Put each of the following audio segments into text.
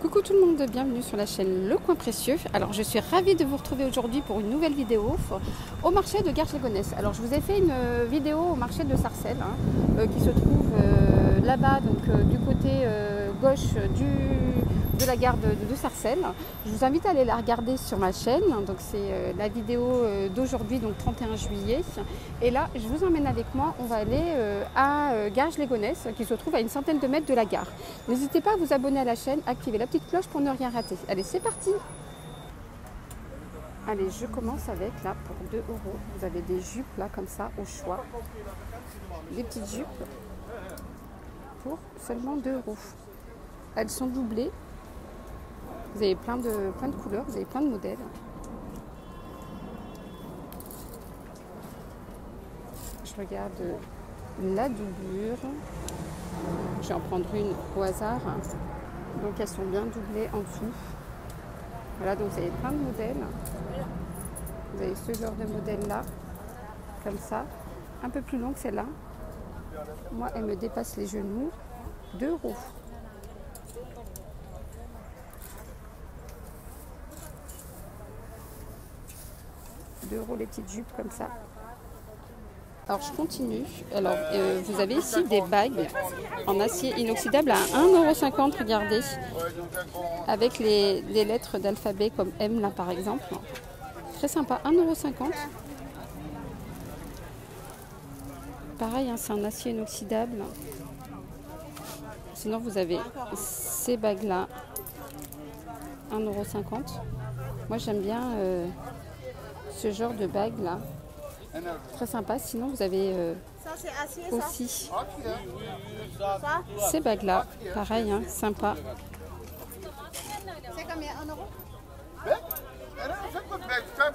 Coucou tout le monde, bienvenue sur la chaîne Le Coin Précieux. Alors je suis ravie de vous retrouver aujourd'hui pour une nouvelle vidéo au marché de Garges-les-Gonesse. Alors je vous ai fait une vidéo au marché de Sarcelles qui se trouve là-bas, donc du côté gauche de la gare de Sarcelles. Je vous invite à aller la regarder sur ma chaîne. Donc c'est la vidéo d'aujourd'hui, donc 31 juillet. Et là, je vous emmène avec moi, on va aller à Garges-les-Gonesse qui se trouve à une centaine de mètres de la gare. N'hésitez pas à vous abonner à la chaîne, activer la petite cloche pour ne rien rater. Allez, c'est parti! Allez, je commence avec, là, pour 2 €, vous avez des jupes, là, comme ça, au choix. Des petites jupes pour seulement 2 €. Elles sont doublées. Vous avez plein de couleurs, vous avez plein de modèles. Je regarde la doublure. Je vais en prendre une au hasard. Donc elles sont bien doublées en dessous. Voilà, donc vous avez plein de modèles. Vous avez ce genre de modèle là, comme ça, un peu plus long que celle-là. Moi, elle me dépasse les genoux. 2 €. 2 € les petites jupes comme ça. Alors je continue. Alors vous avez ici des bagues en acier inoxydable à 1,50 €, regardez. Avec les lettres d'alphabet comme M là par exemple. Très sympa, 1,50 €. Pareil, hein, c'est un acier inoxydable. Sinon vous avez ces bagues là, 1,50 €. Moi j'aime bien ce genre de bague là. Très sympa. Sinon vous avez aussi ces bagues là, pareil, hein, sympa.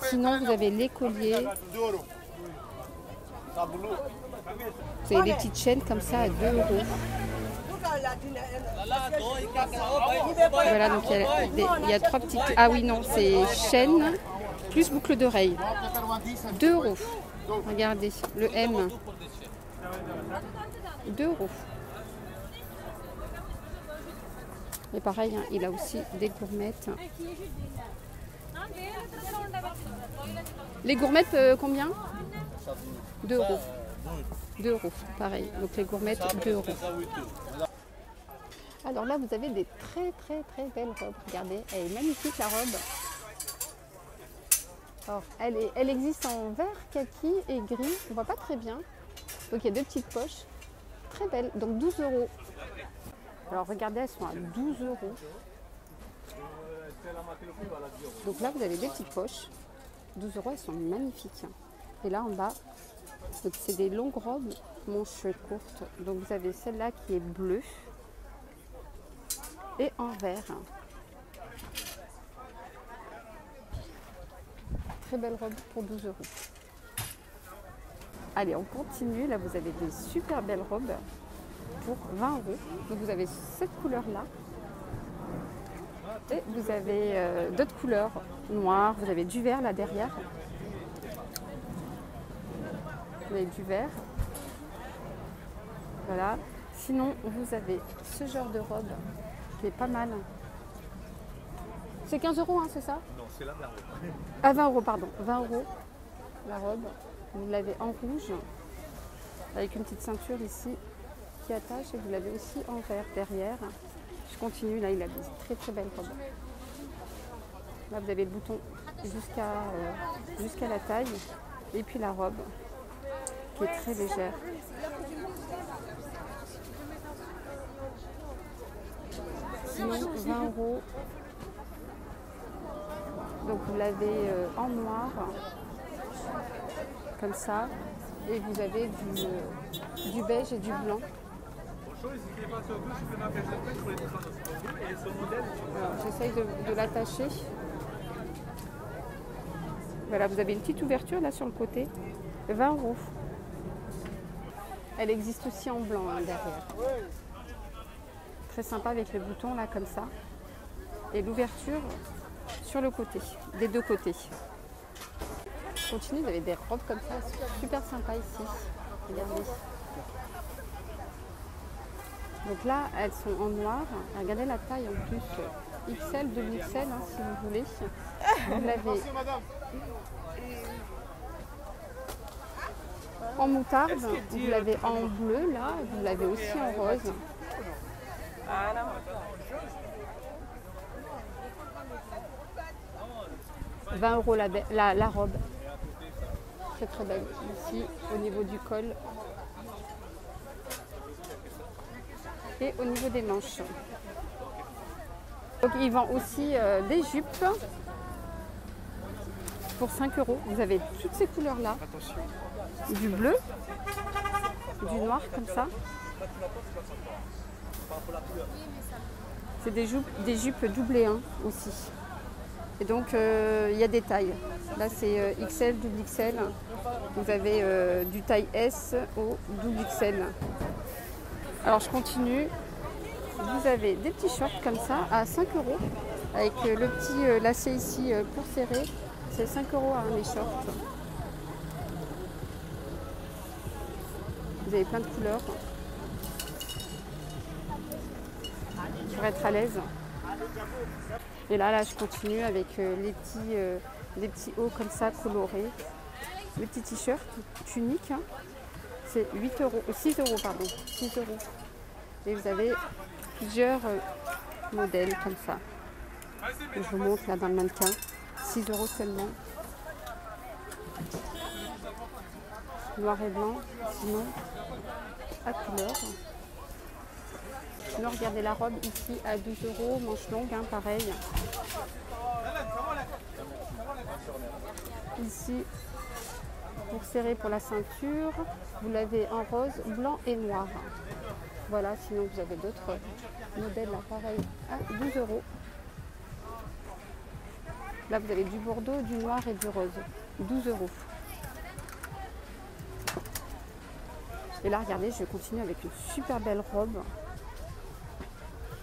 Sinon vous avez les colliers. Vous avez des petites chaînes comme ça à 2 €. Voilà, donc il y a 3 petites. Ah oui, non, c'est chaîne plus boucle d'oreille. 2 €. Regardez, le M. 2 €. Et pareil, hein, il a aussi des gourmettes. Les gourmettes, combien? 2 €. 2 €, pareil. Donc les gourmettes, 2 €. Alors là, vous avez des très belles robes. Regardez, elle est magnifique la robe. Alors, elle existe en vert, kaki et gris. On voit pas très bien. Donc il y a 2 petites poches. Très belles. Donc 12 €. Alors regardez, elles sont à 12 €. Donc là, vous avez des petites poches. 12 €, elles sont magnifiques. Et là en bas, c'est des longues robes, manches courtes. Donc vous avez celle-là qui est bleue et en vert. Très belle robe pour 12 €. Allez, on continue. Là, vous avez des super belles robes pour 20 €. Donc vous avez cette couleur-là. Et vous avez d'autres couleurs noires. Vous avez du vert là derrière. Vous avez du vert. Voilà. Sinon, vous avez ce genre de robe qui est pas mal. C'est 15 €, hein, c'est ça? Non, c'est la robe. Ah, 20 €, pardon. 20 € la robe. Vous l'avez en rouge, avec une petite ceinture ici qui attache, et vous l'avez aussi en vert derrière. Je continue, là il a des très belle robe. Là vous avez le bouton jusqu'à la taille, et puis la robe qui est très légère. Sinon 20 €. Donc vous l'avez en noir, comme ça, et vous avez du beige et du blanc. J'essaye de l'attacher. Voilà, vous avez une petite ouverture là sur le côté, 20 €. Elle existe aussi en blanc, hein, derrière. Très sympa avec les boutons là comme ça, et l'ouverture sur le côté, des deux côtés. Je continue, vous avez des robes comme ça, super sympa ici. Regardez. Donc là, elles sont en noir. Regardez la taille en plus. XL, double XL, hein, si vous voulez. Vous l'avez en moutarde, vous l'avez en bleu, là. Vous l'avez aussi en rose. 20 € la robe. Très très belle. Ici, au niveau du col. Et au niveau des manches. Donc ils vendent aussi des jupes pour 5 €. Vous avez toutes ces couleurs là. Du bleu, du noir comme ça. C'est des jupes doublées hein, aussi. Et donc il y a des tailles. Là c'est XL, double XL. Vous avez du taille S au double XL. Alors je continue. Vous avez des petits shorts comme ça à 5 € avec le petit lacet ici pour serrer. C'est 5 € hein, les shorts. Vous avez plein de couleurs pour être à l'aise. Et là je continue avec les petits hauts comme ça colorés. Les petits t-shirts tuniques. Hein. C'est 8 €, 6 € pardon, 6 €. Et vous avez plusieurs modèles comme ça. Et je vous montre là dans le mannequin. 6 € seulement. Noir et blanc, sinon à couleur. Sinon regardez la robe ici à 12 €, manche longue, hein, pareil. Ici, pour serrer pour la ceinture, vous l'avez en rose, blanc et noir. Voilà, sinon vous avez d'autres modèles là, pareil, à 12 €. Là vous avez du bordeaux, du noir et du rose, 12 €. Et là regardez, je continue avec une super belle robe.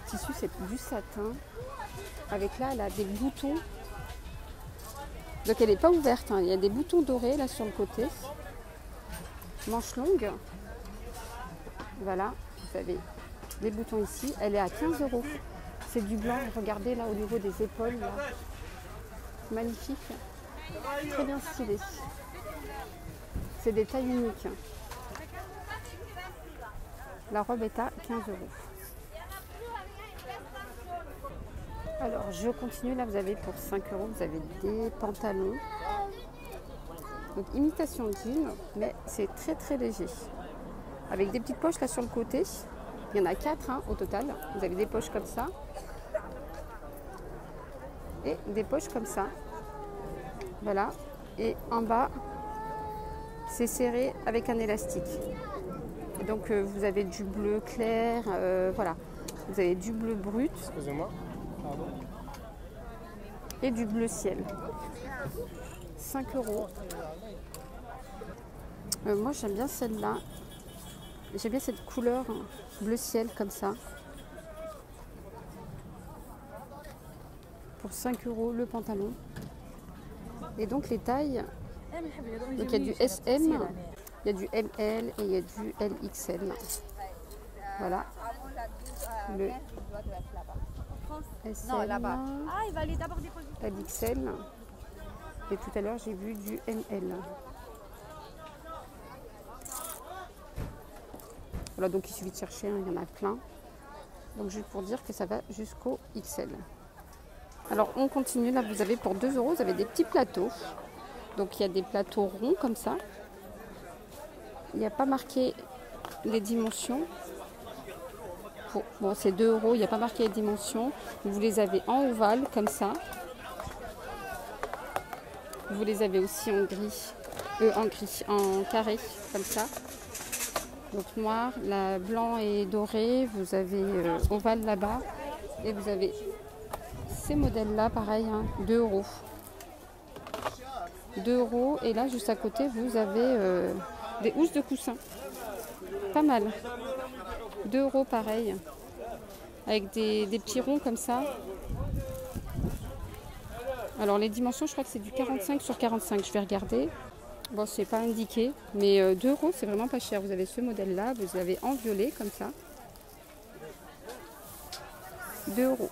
Le tissu c'est du satin. Avec là, elle a des boutons. Donc elle n'est pas ouverte, hein. Il y a des boutons dorés là sur le côté. Manche longue. Voilà, vous avez les boutons ici. Elle est à 15 €. C'est du blanc, regardez là au niveau des épaules. Là. Magnifique. Très bien stylé. C'est des tailles uniques. La robe est à 15 €. Alors je continue, là vous avez pour 5 €, vous avez des pantalons. Donc imitation jean, mais c'est très très léger. Avec des petites poches là sur le côté. Il y en a 4 hein, au total. Vous avez des poches comme ça. Et des poches comme ça. Voilà. Et en bas, c'est serré avec un élastique. Et donc vous avez du bleu clair, voilà. Vous avez du bleu brut. Excusez-moi. Pardon. Et du bleu ciel. 5 €. Moi j'aime bien celle-là. J'aime bien cette couleur hein, bleu ciel comme ça. Pour 5 € le pantalon. Et donc les tailles. Donc il y a du SM, il y a du ML et il y a du LXL. Voilà. Le SM, LXL. Et tout à l'heure j'ai vu du ML. Voilà, donc il suffit de chercher, hein, il y en a plein. Donc juste pour dire que ça va jusqu'au XL. Alors on continue, là vous avez pour 2 €, vous avez des petits plateaux. Donc il y a des plateaux ronds comme ça. Il n'y a pas marqué les dimensions. Bon, c'est 2 €, il n'y a pas marqué les dimensions. Vous les avez en ovale comme ça. Vous les avez aussi en gris, en carré comme ça. Donc noir, blanc et doré. Vous avez ovale là-bas. Et vous avez ces modèles-là, pareil, hein, 2 €. 2 €. Et là, juste à côté, vous avez des housses de coussin. Pas mal. 2 € pareil. Avec des petits ronds comme ça. Alors les dimensions, je crois que c'est du 45 sur 45. Je vais regarder. Bon, c'est pas indiqué. Mais 2 € c'est vraiment pas cher. Vous avez ce modèle-là. Vous avez en violet comme ça. 2 €.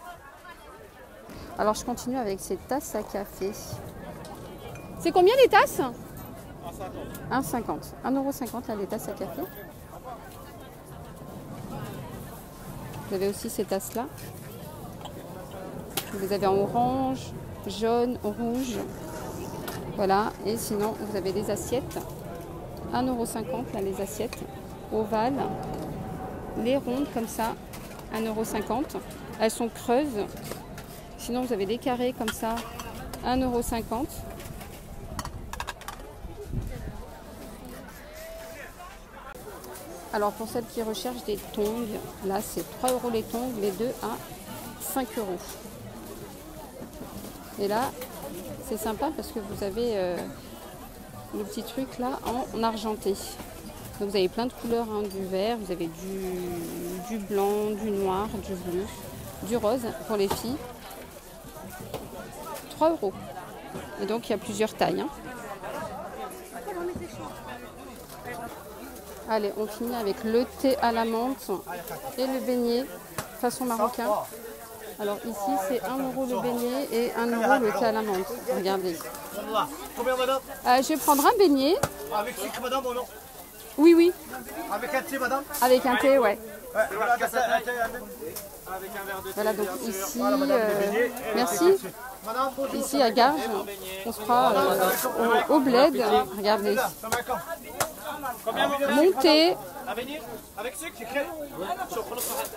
Alors je continue avec ces tasses à café. C'est combien les tasses? 1,50 €. 1,50 € là les tasses à café. Vous avez aussi ces tasses là. Vous avez en orange, jaune, rouge. Voilà. Et sinon vous avez des assiettes. 1,50 € là les assiettes. Ovales. Les rondes comme ça. 1,50 €. Elles sont creuses. Sinon vous avez des carrés comme ça. 1,50 €. Alors pour celles qui recherchent des tongs, là c'est 3 € les tongs, les deux à 5 €. Et là c'est sympa parce que vous avez le petit truc là en argenté. Donc vous avez plein de couleurs, hein, du vert, vous avez du blanc, du noir, du bleu, du rose pour les filles. 3 €. Et donc il y a plusieurs tailles. Hein. Allez, on finit avec le thé à la menthe et le beignet façon marocain. Alors ici, c'est 1 € le beignet et 1 € le thé à la menthe. Regardez. Combien, madame? Je vais prendre un beignet. Avec sucre, madame, ou non? Oui, oui. Avec un thé, madame? Avec un thé, ouais. Avec un verre de thé. Voilà, donc ici, Voilà, madame, le beignet et merci. Madame, bonjour. Ici à Garges, on se fera au bled. Regardez. Mon thé Avec sucre,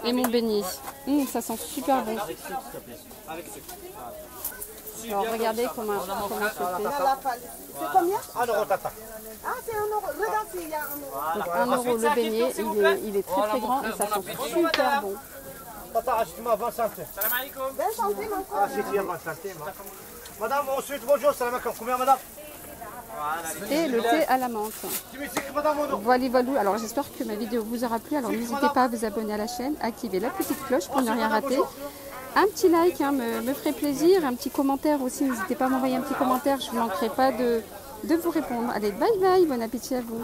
et mon beignet. Ça sent super bon. Alors regardez comment ça fait. C'est combien? 1 € tata. Ah, c'est 1 €. Regarde s'il y a 1 €. Donc 1 € le beignet, il est très très grand et ça sent super bon. Tata, ajoute-moi 20 centimes. 20 centimes encore. Ah, c'est 20 centimes. Madame, ensuite, bonjour, salam alaikum. Combien, madame? Et le thé à la menthe. Tu mets sucre, madame, ou non? Voilà, voilà. Alors j'espère que ma vidéo vous aura plu. Alors n'hésitez pas à vous abonner à la chaîne, activer la petite cloche pour ne rien rater. Un petit like me ferait plaisir, un petit commentaire aussi. N'hésitez pas à m'envoyer un petit commentaire, je ne manquerai pas de vous répondre. Allez, bye bye, bon appétit à vous.